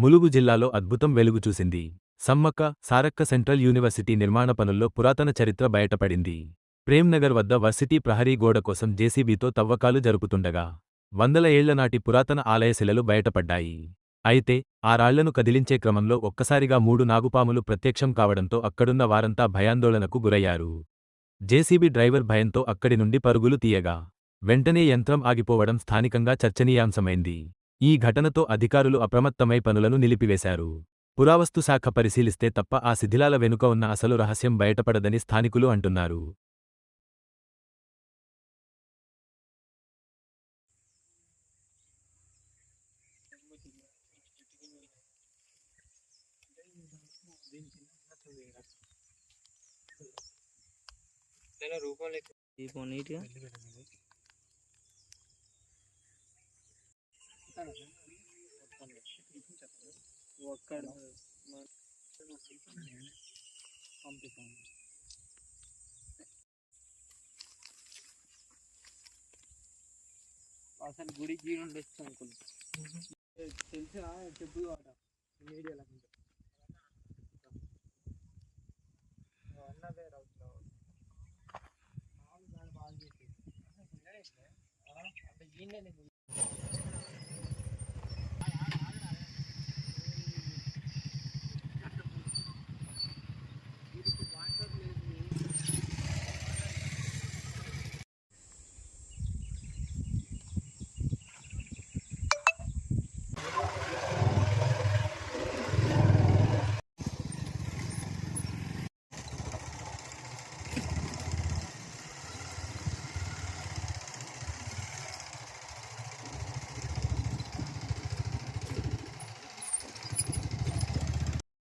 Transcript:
ములుగు జిల్లాలో అద్భుతం వెలుగు చూసింది. సమ్మక్క సారక్క సెంట్రల్ యూనివర్సిటీ నిర్మాణ పనుల్లో పురాతన చరిత్ర బయటపడింది. ప్రేమ్నగర్ వద్ద వర్సిటీ ప్రహరీ గోడ కోసం జేసీబీతో తవ్వకాలు జరుపుతుండగా వందల ఏళ్లనాటి పురాతన ఆలయ శిలలు బయటపడ్డాయి. అయితే ఆ రాళ్లను కదిలించే క్రమంలో ఒక్కసారిగా 3 నాగుపాములు ప్రత్యక్షం కావడంతో అక్కడున్న వారంతా భయాందోళనకు గురయ్యారు. జేసీబీ డ్రైవర్ భయంతో అక్కడి నుండి పరుగులు తీయగా వెంటనే యంత్రం ఆగిపోవడం స్థానికంగా చర్చనీయాంశమైంది. ఈ ఘటనతో అధికారులు అప్రమత్తమై పనులను నిలిపివేశారు. పురావస్తు శాఖ పరిశీలిస్తే తప్ప ఆ శిథిలాల వెనుక ఉన్న అసలు రహస్యం బయటపడదని స్థానికులు అంటున్నారు. అసలు గుడి గీడు ఉండొచ్చు అనుకుంటా. తెలిసిన చెప్పు వాట మీడియాలో అన్నదే రౌట్లో బాగా చేసి అంటే ఈయన